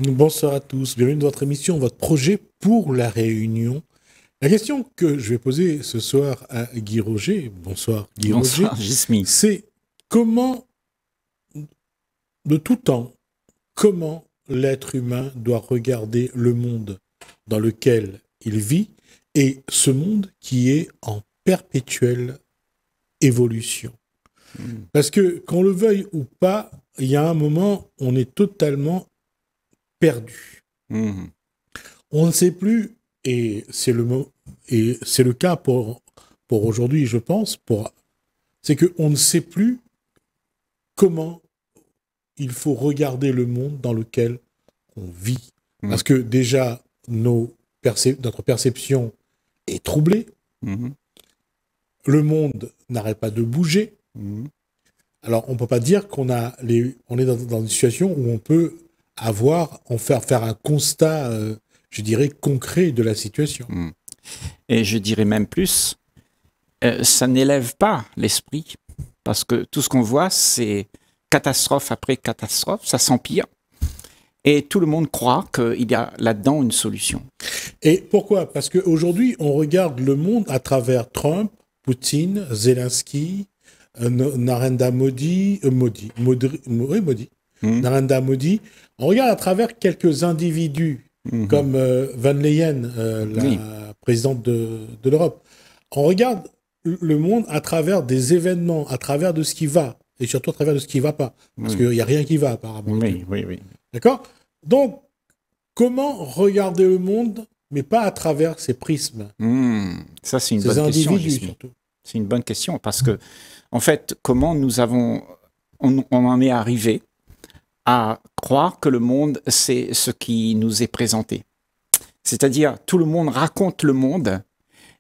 Bonsoir à tous, bienvenue dans votre émission, votre projet pour la Réunion. La question que je vais poser ce soir à Guy Roger, bonsoir Guy Roger, c'est comment, de tout temps, comment l'être humain doit regarder le monde dans lequel il vit et ce monde qui est en perpétuelle évolution. Parce que, qu'on le veuille ou pas, il y a un moment, on est totalement perdu. On ne sait plus, et c'est le cas pour aujourd'hui, je pense, c'est qu'on ne sait plus comment il faut regarder le monde dans lequel on vit. Parce que déjà, notre perception est troublée. Le monde n'arrête pas de bouger. Alors, on ne peut pas dire on est dans une situation où on peut faire un constat, je dirais, concret de la situation. Et je dirais même plus, ça n'élève pas l'esprit, parce que tout ce qu'on voit, c'est catastrophe après catastrophe, ça s'empire. Et tout le monde croit qu'il y a là-dedans une solution. Et pourquoi? Parce qu'aujourd'hui, on regarde le monde à travers Trump, Poutine, Zelensky, Narendra Modi, Narendra Modi. On regarde à travers quelques individus, comme Van Leyen, la présidente de l'Europe. On regarde le monde à travers des événements, à travers de ce qui va, et surtout à travers de ce qui ne va pas. Parce qu'il n'y a rien qui va, apparemment. Oui. D'accord? Donc, comment regarder le monde, mais pas à travers ces prismes? Ça, c'est une bonne question. C'est une bonne question, parce que, en fait, comment on en est arrivé à croire que le monde, c'est ce qui nous est présenté. C'est-à-dire, tout le monde raconte le monde,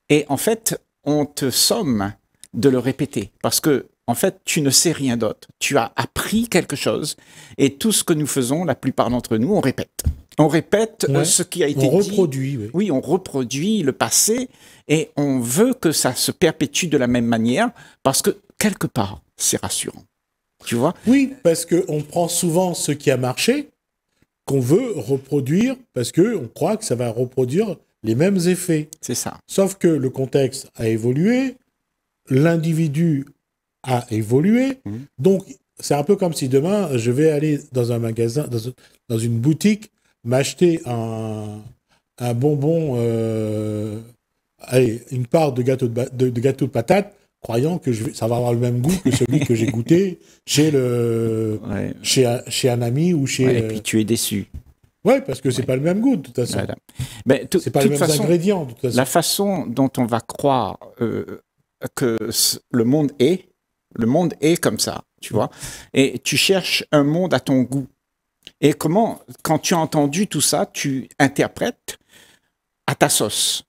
et en fait, on te somme de le répéter, parce que, en fait, tu ne sais rien d'autre. Tu as appris quelque chose, et tout ce que nous faisons, la plupart d'entre nous, on répète. On répète ce qui a été dit. On reproduit. Oui, on reproduit le passé, et on veut que ça se perpétue de la même manière, parce que, quelque part, c'est rassurant. Tu vois? Oui, parce qu'on prend souvent ce qui a marché, qu'on veut reproduire, parce qu'on croit que ça va reproduire les mêmes effets. C'est ça. Sauf que le contexte a évolué, l'individu a évolué, donc c'est un peu comme si demain, je vais aller dans un magasin, dans une boutique, m'acheter un bonbon, une part de gâteau de patate, croyant que ça va avoir le même goût que celui que j'ai goûté chez un ami ou chez... et puis tu es déçu. Oui, parce que c'est pas le même goût, de toute façon. Voilà. C'est pas les mêmes ingrédients, de toute façon. La façon dont on va croire que le monde est comme ça, tu vois. Et tu cherches un monde à ton goût. Et comment, quand tu as entendu tout ça, tu interprètes à ta sauce.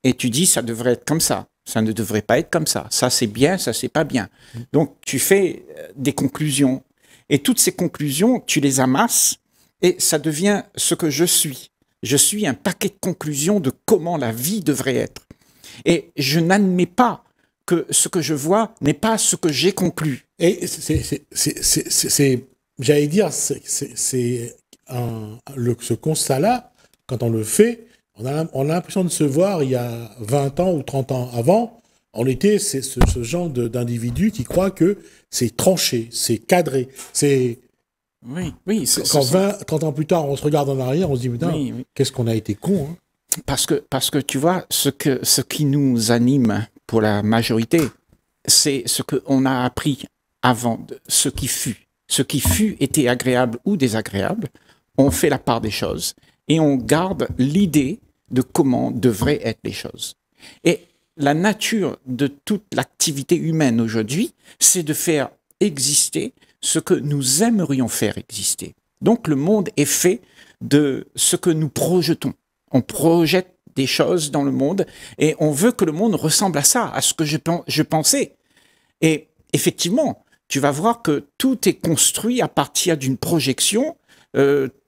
Et tu dis, ça devrait être comme ça. Ça ne devrait pas être comme ça. Ça, c'est bien, ça, c'est pas bien. Donc, tu fais des conclusions. Et toutes ces conclusions, tu les amasses et ça devient ce que je suis. Je suis un paquet de conclusions de comment la vie devrait être. Et je n'admets pas que ce que je vois n'est pas ce que j'ai conclu. Et j'allais dire, ce constat-là, quand on le fait, on a l'impression de se voir il y a 20 ans ou 30 ans avant. On était ce genre d'individu qui croit que c'est tranché, c'est cadré. Oui. Quand 30 ans plus tard, on se regarde en arrière, on se dit, putain, qu'est-ce qu'on a été con, hein. Parce que tu vois, ce qui nous anime pour la majorité, c'est ce qu'on a appris avant, ce qui fut. Ce qui fut était agréable ou désagréable. On fait la part des choses et on garde l'idée de comment devraient être les choses. Et la nature de toute l'activité humaine aujourd'hui, c'est de faire exister ce que nous aimerions faire exister. Donc le monde est fait de ce que nous projetons. On projette des choses dans le monde et on veut que le monde ressemble à ça, à ce que je pensais. Et effectivement, tu vas voir que tout est construit à partir d'une projection.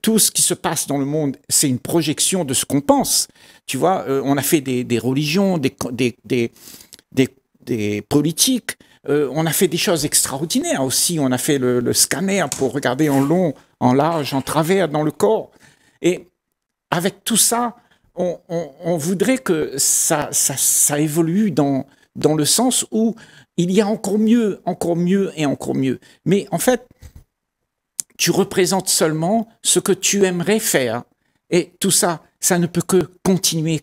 Tout ce qui se passe dans le monde, c'est une projection de ce qu'on pense. Tu vois, on a fait des religions, des politiques, on a fait des choses extraordinaires aussi. On a fait le scanner pour regarder en long, en large, en travers dans le corps. Et avec tout ça, on voudrait que ça évolue dans le sens où il y a encore mieux et encore mieux. Mais en fait, tu représentes seulement ce que tu aimerais faire. Et tout ça, ça ne peut que continuer.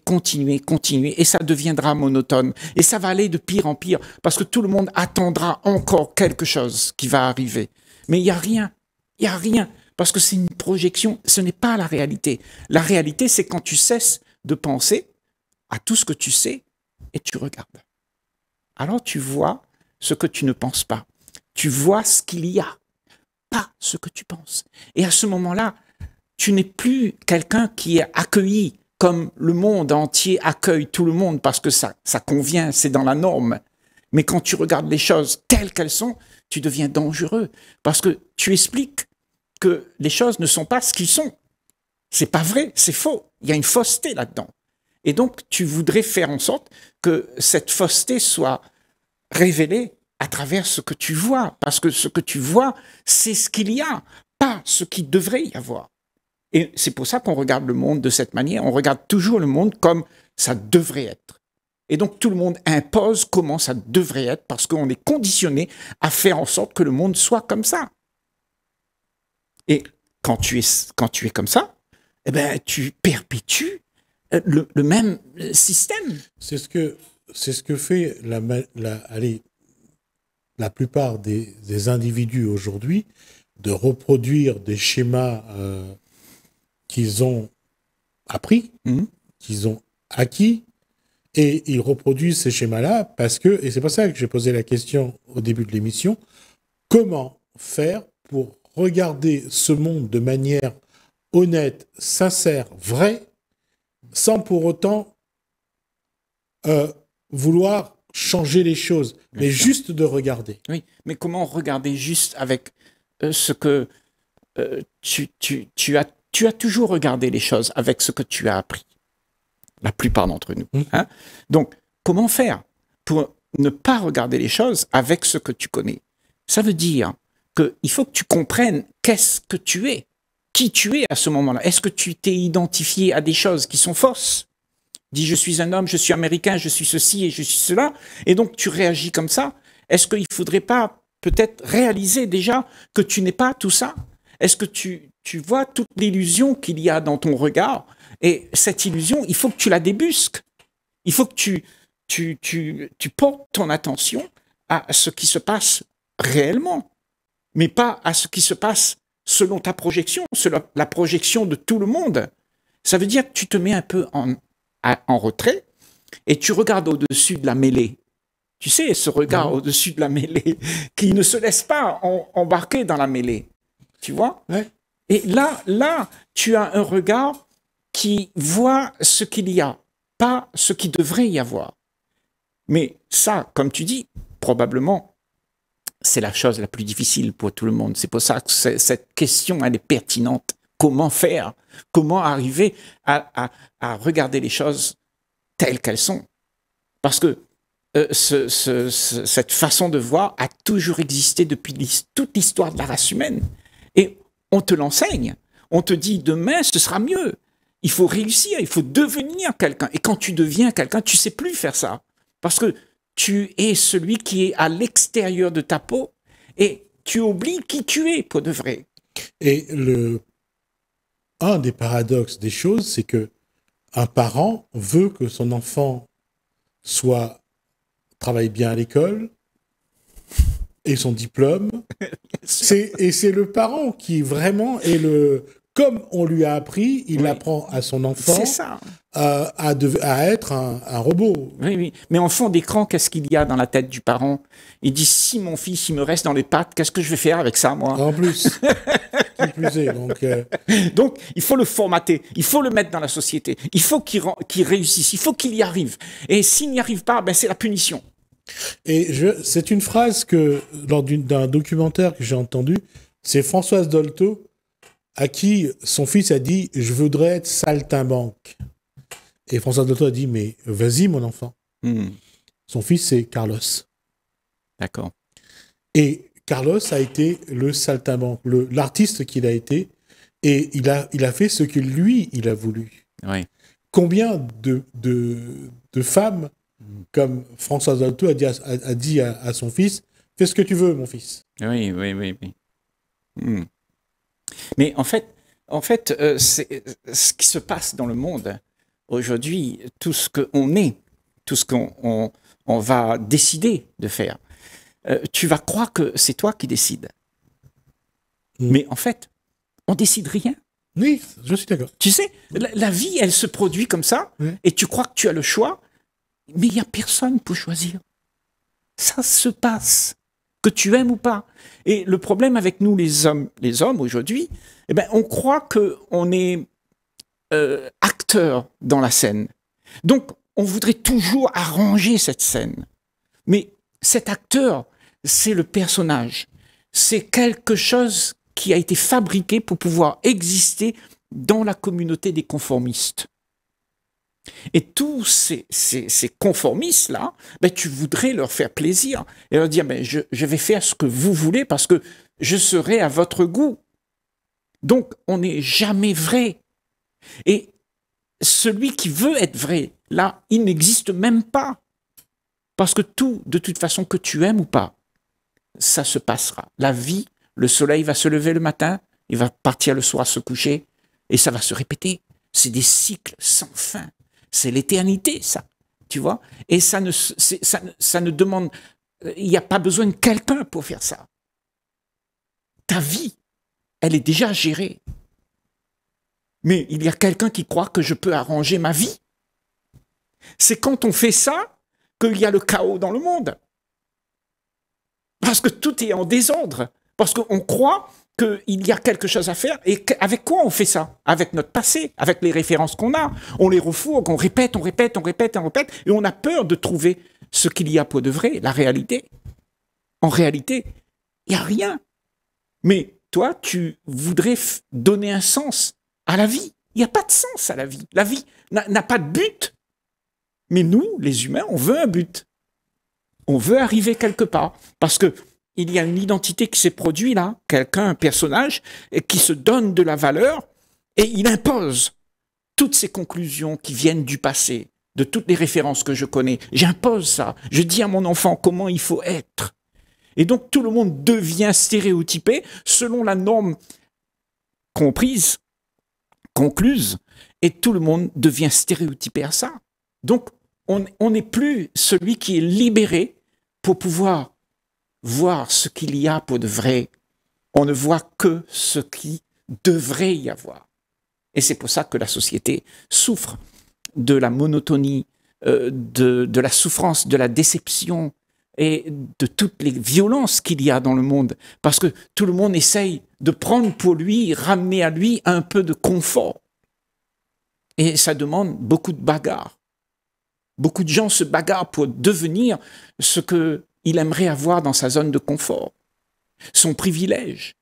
Et ça deviendra monotone. Et ça va aller de pire en pire. Parce que tout le monde attendra encore quelque chose qui va arriver. Mais il n'y a rien. Il n'y a rien. Parce que c'est une projection. Ce n'est pas la réalité. La réalité, c'est quand tu cesses de penser à tout ce que tu sais et tu regardes. Alors tu vois ce que tu ne penses pas. Tu vois ce qu'il y a, pas ce que tu penses. Et à ce moment-là, tu n'es plus quelqu'un qui est accueilli comme le monde entier accueille tout le monde parce que ça convient, c'est dans la norme. Mais quand tu regardes les choses telles qu'elles sont, tu deviens dangereux parce que tu expliques que les choses ne sont pas ce qu'ils sont. C'est pas vrai, c'est faux. Il y a une fausseté là-dedans. Et donc, tu voudrais faire en sorte que cette fausseté soit révélée à travers ce que tu vois. Parce que ce que tu vois, c'est ce qu'il y a, pas ce qu'il devrait y avoir. Et c'est pour ça qu'on regarde le monde de cette manière. On regarde toujours le monde comme ça devrait être. Et donc, tout le monde impose comment ça devrait être parce qu'on est conditionné à faire en sorte que le monde soit comme ça. Et quand tu es comme ça, eh ben, tu perpétues le même système. C'est ce que fait la plupart des individus aujourd'hui, de reproduire des schémas qu'ils ont appris, qu'ils ont acquis, et ils reproduisent ces schémas-là parce que, et c'est pour ça que j'ai posé la question au début de l'émission, comment faire pour regarder ce monde de manière honnête, sincère, vraie, sans pour autant vouloir changer les choses, mais juste de regarder. Oui, mais comment regarder juste avec ce que tu as toujours regardé les choses avec ce que tu as appris, la plupart d'entre nous. Hein? Donc, comment faire pour ne pas regarder les choses avec ce que tu connais? Ça veut dire qu'il faut que tu comprennes qu'est-ce que tu es, qui tu es à ce moment-là. Est-ce que tu t'es identifié à des choses qui sont fausses? Dis, je suis un homme, je suis américain, je suis ceci et je suis cela, et donc tu réagis comme ça. Est-ce qu'il ne faudrait pas peut-être réaliser déjà que tu n'es pas tout ça? Est-ce que tu vois toute l'illusion qu'il y a dans ton regard? Et cette illusion, il faut que tu la débusques. Il faut que tu portes ton attention à ce qui se passe réellement, mais pas à ce qui se passe selon ta projection, selon la projection de tout le monde. Ça veut dire que tu te mets un peu en retrait et tu regardes au-dessus de la mêlée. Tu sais, ce regard au-dessus de la mêlée qui ne se laisse pas embarquer dans la mêlée. Tu vois? Ouais. Et là, tu as un regard qui voit ce qu'il y a, pas ce qui devrait y avoir. Mais ça, comme tu dis, probablement, c'est la chose la plus difficile pour tout le monde. C'est pour ça que cette question, elle est pertinente. Comment faire? Comment arriver à regarder les choses telles qu'elles sont? Parce que cette façon de voir a toujours existé depuis toute l'histoire de la race humaine. Et on te l'enseigne. On te dit, demain, ce sera mieux. Il faut réussir, il faut devenir quelqu'un. Et quand tu deviens quelqu'un, tu ne sais plus faire ça. Parce que tu es celui qui est à l'extérieur de ta peau et tu oublies qui tu es pour de vrai. Et un des paradoxes des choses, c'est que un parent veut que son enfant travaille bien à l'école et son diplôme. Et c'est le parent qui vraiment est comme on lui a appris, il apprend à son enfant à être un robot. Oui, oui. Mais en fond d'écran, qu'est-ce qu'il y a dans la tête du parent? Il dit, si mon fils, il me reste dans les pattes, qu'est-ce que je vais faire avec ça, moi? En plus. Qui plus est, donc, il faut le formater, il faut le mettre dans la société, il faut qu'il réussisse, il faut qu'il y arrive. Et s'il n'y arrive pas, ben, c'est la punition. Et c'est une phrase que, lors d'un documentaire que j'ai entendu, c'est Françoise Dolto, à qui son fils a dit « Je voudrais être saltimbanque ». Et Françoise Dolto a dit « Mais vas-y, mon enfant ». Son fils, c'est Carlos. D'accord. Et Carlos a été le saltimbanque, l'artiste qu'il a été. Et il a fait ce que lui, il a voulu. Oui. Combien de femmes, comme Françoise Dolto a dit à son fils, fais ce que tu veux, mon fils. Oui, oui, oui, oui. Mais en fait, c'est ce qui se passe dans le monde aujourd'hui, tout ce qu'on est, tout ce qu'on va décider de faire, tu vas croire que c'est toi qui décides. Mais en fait, on décide rien. Oui, je suis d'accord. Tu sais, la vie, elle se produit comme ça, et tu crois que tu as le choix, mais il n'y a personne pour choisir. Ça se passe, que tu aimes ou pas. Et le problème avec nous, les hommes aujourd'hui, eh ben, on croit qu'on est acteur dans la scène. Donc, on voudrait toujours arranger cette scène. Mais cet acteur, c'est le personnage. C'est quelque chose qui a été fabriqué pour pouvoir exister dans la communauté des conformistes. Et tous ces conformistes-là, ben, tu voudrais leur faire plaisir et leur dire ben, je vais faire ce que vous voulez parce que je serai à votre goût. Donc, on n'est jamais vrai. Et celui qui veut être vrai, là, il n'existe même pas. Parce que tout, de toute façon, que tu aimes ou pas, ça se passera. La vie, le soleil va se lever le matin, il va partir le soir se coucher, et ça va se répéter. C'est des cycles sans fin. C'est l'éternité, ça. Tu vois? Et ça ne demande... Il n'y a pas besoin de quelqu'un pour faire ça. Ta vie, elle est déjà gérée. Mais il y a quelqu'un qui croit que je peux arranger ma vie. C'est quand on fait ça qu'il y a le chaos dans le monde. Parce que tout est en désordre. Parce qu'on croit qu'il y a quelque chose à faire. Et avec quoi on fait ça? Avec notre passé, avec les références qu'on a. On les refourgue, on répète, on répète, on répète, on répète. Et on a peur de trouver ce qu'il y a pour de vrai, la réalité. En réalité, il n'y a rien. Mais toi, tu voudrais donner un sens à la vie. Il n'y a pas de sens à la vie. La vie n'a pas de but. Mais nous, les humains, on veut un but. On veut arriver quelque part. Parce que il y a une identité qui s'est produite là, quelqu'un, un personnage, qui se donne de la valeur et il impose toutes ces conclusions qui viennent du passé, de toutes les références que je connais. J'impose ça. Je dis à mon enfant comment il faut être. Et donc tout le monde devient stéréotypé selon la norme comprise, concluse, et tout le monde devient stéréotypé à ça. Donc on n'est plus celui qui est libéré pour pouvoir voir ce qu'il y a pour de vrai. On ne voit que ce qui devrait y avoir. Et c'est pour ça que la société souffre de la monotonie, de la souffrance, de la déception et de toutes les violences qu'il y a dans le monde. Parce que tout le monde essaye de prendre pour lui, ramener à lui un peu de confort. Et ça demande beaucoup de bagarres. Beaucoup de gens se bagarrent pour devenir ce qu'il aimerait avoir dans sa zone de confort, son privilège.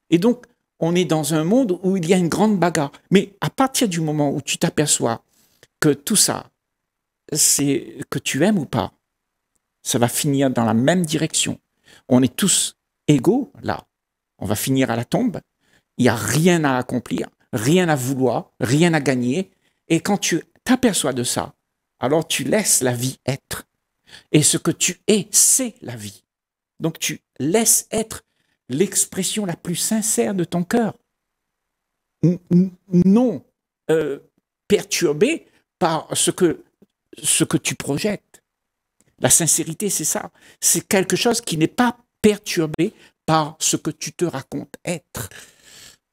Et donc, on est dans un monde où il y a une grande bagarre. Mais à partir du moment où tu t'aperçois que tout ça, c'est que tu aimes ou pas, ça va finir dans la même direction. On est tous égaux, là. On va finir à la tombe. Il n'y a rien à accomplir, rien à vouloir, rien à gagner. Et quand tu t'aperçois de ça, alors tu laisses la vie être. Et ce que tu es, c'est la vie. Donc tu laisses être l'expression la plus sincère de ton cœur. Non perturbé par ce que tu projettes. La sincérité, c'est ça. C'est quelque chose qui n'est pas perturbé par ce que tu te racontes être.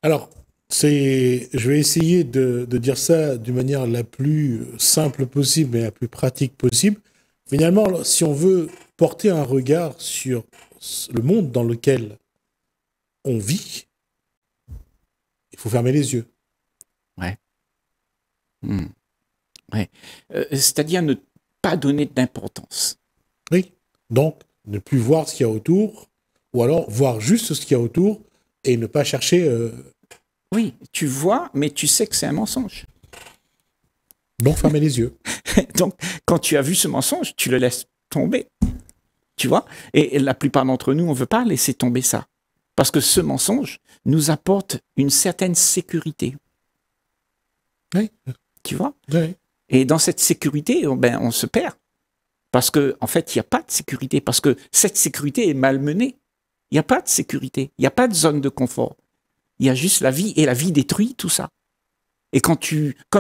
Alors, je vais essayer de dire ça d'une manière la plus simple possible et la plus pratique possible. Finalement, si on veut porter un regard sur le monde dans lequel on vit, il faut fermer les yeux. Ouais. Ouais. C'est-à-dire ne pas donner d'importance. Oui. Donc, ne plus voir ce qu'il y a autour, ou alors voir juste ce qu'il y a autour et ne pas chercher... Oui, tu vois, mais tu sais que c'est un mensonge. Donc, fermer les yeux. Donc, quand tu as vu ce mensonge, tu le laisses tomber. Tu vois? Et la plupart d'entre nous, on ne veut pas laisser tomber ça. Parce que ce mensonge nous apporte une certaine sécurité. Oui. Tu vois? Oui. Et dans cette sécurité, on se perd. Parce qu'en fait, il n'y a pas de sécurité. Parce que cette sécurité est malmenée. Il n'y a pas de sécurité. Il n'y a pas de zone de confort. Il y a juste la vie. Et la vie détruit tout ça. Et comme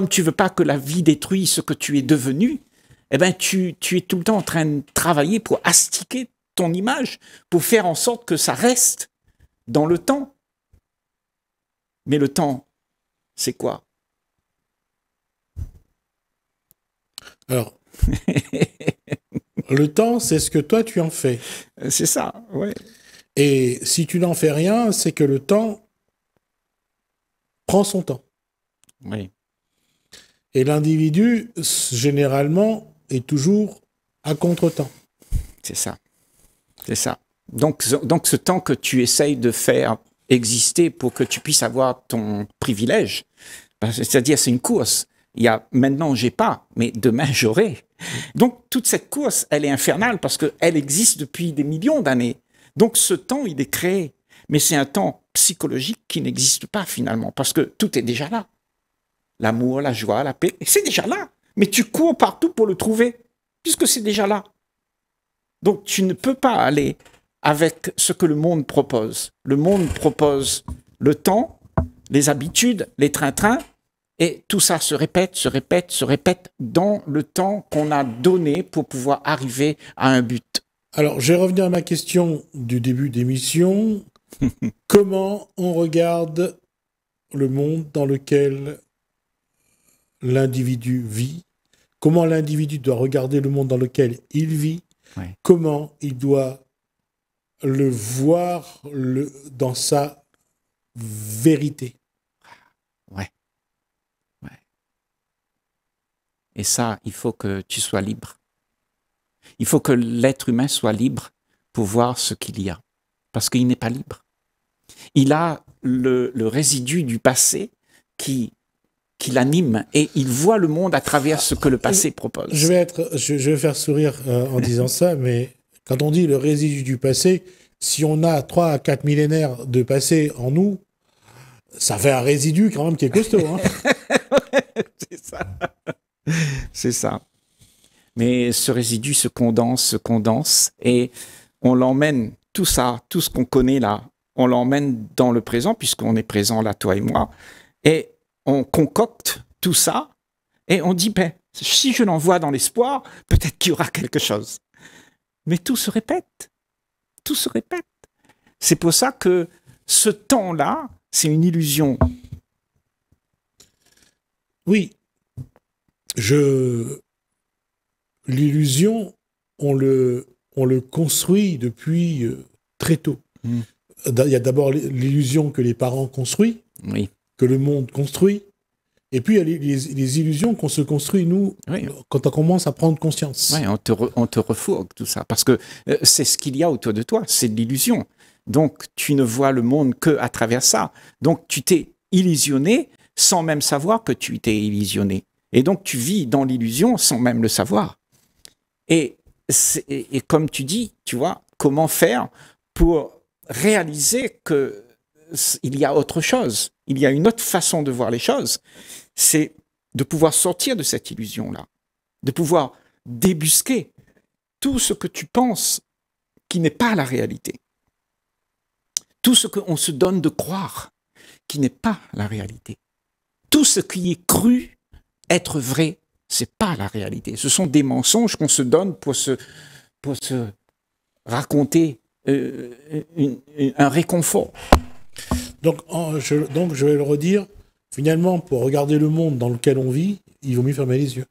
tu veux pas que la vie détruise ce que tu es devenu, eh ben, tu es tout le temps en train de travailler pour astiquer ton image, pour faire en sorte que ça reste dans le temps. Mais le temps, c'est quoi? Alors, le temps, c'est ce que toi, tu en fais. C'est ça, ouais. Et si tu n'en fais rien, c'est que le temps prend son temps. Oui. Et l'individu, généralement, est toujours à contre-temps. C'est ça. C'est ça. Donc, ce temps que tu essayes de faire exister pour que tu puisses avoir ton privilège, c'est-à-dire c'est une course. Il y a maintenant, j'ai pas, mais demain, j'aurai. Donc, toute cette course, elle est infernale parce qu'elle existe depuis des millions d'années. Donc, ce temps, il est créé. Mais c'est un temps psychologique qui n'existe pas finalement parce que tout est déjà là. L'amour, la joie, la paix, c'est déjà là. Mais tu cours partout pour le trouver puisque c'est déjà là. Donc, tu ne peux pas aller avec ce que le monde propose. Le monde propose le temps, les habitudes, les trains-trains, et tout ça se répète, se répète, se répète dans le temps qu'on a donné pour pouvoir arriver à un but. Alors, je vais revenir à ma question du début d'émission. Comment on regarde le monde dans lequel l'individu vit? Comment l'individu doit regarder le monde dans lequel il vit? Ouais. Comment il doit le voir dans sa vérité? Ouais. Ouais. Et ça, il faut que tu sois libre. Il faut que l'être humain soit libre pour voir ce qu'il y a. Parce qu'il n'est pas libre. Il a le résidu du passé qui l'anime et il voit le monde à travers ce que le passé propose. Je vais faire sourire en disant ça, mais quand on dit le résidu du passé, si on a 3 à 4 millénaires de passé en nous, ça fait un résidu quand même qui est costaud. Hein. C'est ça. C'est ça. Mais ce résidu se condense et on l'emmène, tout ça, tout ce qu'on connaît là, on l'emmène dans le présent puisqu'on est présent là, toi et moi, et on concocte tout ça et on dit, ben, si je l'envoie dans l'espoir, peut-être qu'il y aura quelque chose. Mais tout se répète. Tout se répète. C'est pour ça que ce temps-là, c'est une illusion. Oui. L'illusion, on le construit depuis très tôt. Il y a d'abord l'illusion que les parents construisent, oui, que le monde construit, et puis il y a les illusions qu'on se construit, nous, oui, quand on commence à prendre conscience. Oui, on te refourgue tout ça, parce que c'est ce qu'il y a autour de toi, c'est de l'illusion. Donc, tu ne vois le monde qu'à travers ça. Donc, tu t'es illusionné sans même savoir que tu t'es illusionné. Et donc, tu vis dans l'illusion sans même le savoir. Et comme tu dis, tu vois, comment faire pour réaliser qu'il y a autre chose, il y a une autre façon de voir les choses, c'est de pouvoir sortir de cette illusion-là, de pouvoir débusquer tout ce que tu penses qui n'est pas la réalité, tout ce qu'on se donne de croire qui n'est pas la réalité, tout ce qui est cru être vrai, c'est pas la réalité. Ce sont des mensonges qu'on se donne pour se raconter un réconfort. Donc je vais le redire, finalement, pour regarder le monde dans lequel on vit, il vaut mieux fermer les yeux.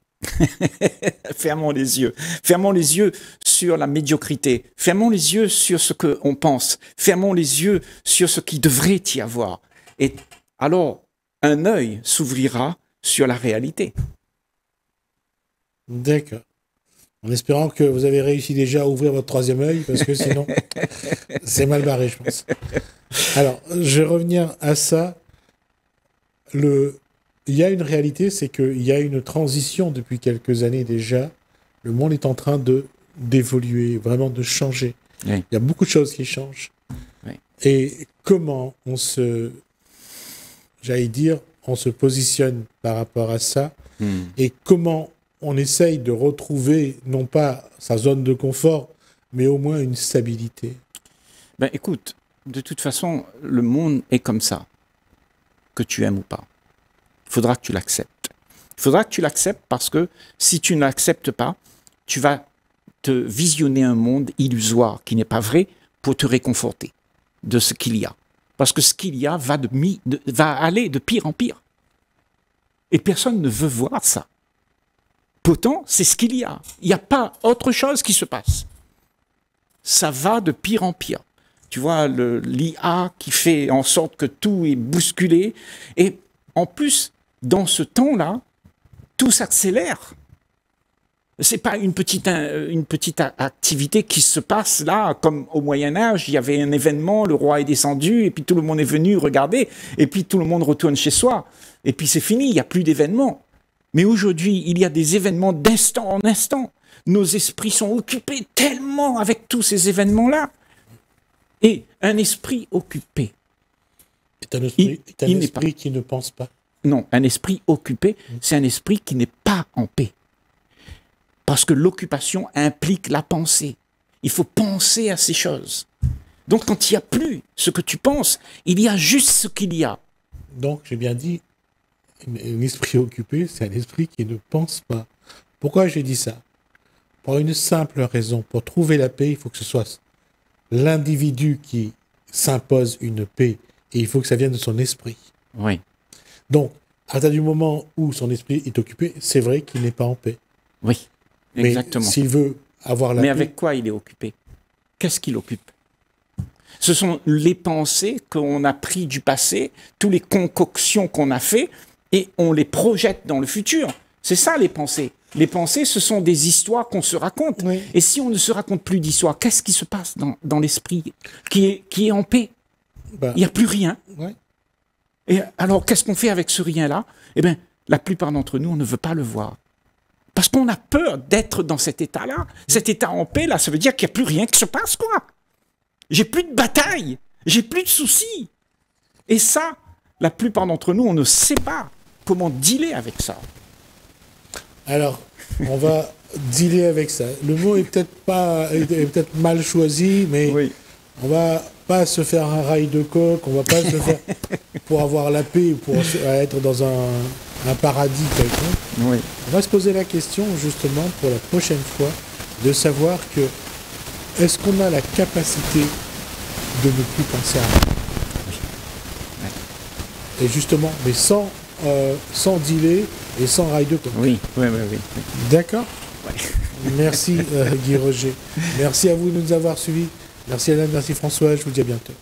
Fermons les yeux. Fermons les yeux sur la médiocrité. Fermons les yeux sur ce qu'on pense. Fermons les yeux sur ce qui devrait y avoir. Et alors, un œil s'ouvrira sur la réalité. D'accord. En espérant que vous avez réussi déjà à ouvrir votre troisième œil, parce que sinon, c'est mal barré, je pense. Alors, je vais revenir à ça. Il y a une réalité, c'est qu'il y a une transition depuis quelques années déjà. Le monde est en train d'évoluer, vraiment de changer. Oui. Il y a beaucoup de choses qui changent. Oui. Et comment on se, j'allais dire, on se positionne par rapport à ça, et comment on essaye de retrouver, non pas sa zone de confort, mais au moins une stabilité. Ben écoute, de toute façon, le monde est comme ça, que tu aimes ou pas. Il faudra que tu l'acceptes. Il faudra que tu l'acceptes parce que si tu ne l'acceptes pas, tu vas te visionner un monde illusoire qui n'est pas vrai pour te réconforter de ce qu'il y a. Parce que ce qu'il y a va aller de pire en pire. Et personne ne veut voir ça. Pourtant, c'est ce qu'il y a. Il n'y a pas autre chose qui se passe. Ça va de pire en pire. Tu vois, l'IA qui fait en sorte que tout est bousculé. Et en plus, dans ce temps-là, tout s'accélère. C'est pas une petite activité qui se passe là, comme au Moyen-Âge, il y avait un événement, le roi est descendu, et puis tout le monde est venu regarder, et puis tout le monde retourne chez soi. Et puis c'est fini, il n'y a plus d'événements. Mais aujourd'hui, il y a des événements d'instant en instant. Nos esprits sont occupés tellement avec tous ces événements-là. Et un esprit occupé. C'est un esprit qui ne pense pas. Non, un esprit occupé, c'est un esprit qui n'est pas en paix. Parce que l'occupation implique la pensée. Il faut penser à ces choses. Donc quand il n'y a plus ce que tu penses, il y a juste ce qu'il y a. Donc j'ai bien dit, un esprit occupé, c'est un esprit qui ne pense pas. Pourquoi j'ai dit ça? Pour une simple raison. Pour trouver la paix, il faut que ce soit l'individu qui s'impose une paix. Et il faut que ça vienne de son esprit. Oui. Donc, à partir du moment où son esprit est occupé, c'est vrai qu'il n'est pas en paix. Oui, exactement. Mais s'il veut avoir la paix... Mais avec quoi il est occupé? Qu'est-ce qu'il occupe? Ce sont les pensées qu'on a prises du passé, toutes les concoctions qu'on a fait, et on les projette dans le futur. C'est ça les pensées. Les pensées, ce sont des histoires qu'on se raconte. Oui. Et si on ne se raconte plus d'histoires, qu'est-ce qui se passe dans l'esprit qui est en paix? Il n'y a plus rien. Ouais. Et alors, qu'est-ce qu'on fait avec ce rien-là? Eh bien, la plupart d'entre nous, on ne veut pas le voir. Parce qu'on a peur d'être dans cet état-là. Cet état en paix, là, ça veut dire qu'il n'y a plus rien qui se passe, quoi. J'ai plus de bataille. J'ai plus de soucis. Et ça, la plupart d'entre nous, on ne sait pas comment dealer avec ça. Alors, on va dealer avec ça. Le mot est peut-être mal choisi, mais oui. On va pas se faire un rail de coq, on va pas se faire pour avoir la paix, pour être dans un paradis quelconque. Oui. On va se poser la question justement pour la prochaine fois de savoir que est-ce qu'on a la capacité de ne plus penser à rien. Et justement, mais sans dealer et sans rail de coq. Oui. D'accord. Oui. Merci Guy Roger. Merci à vous de nous avoir suivis. Merci Alain, merci François, je vous dis à bientôt.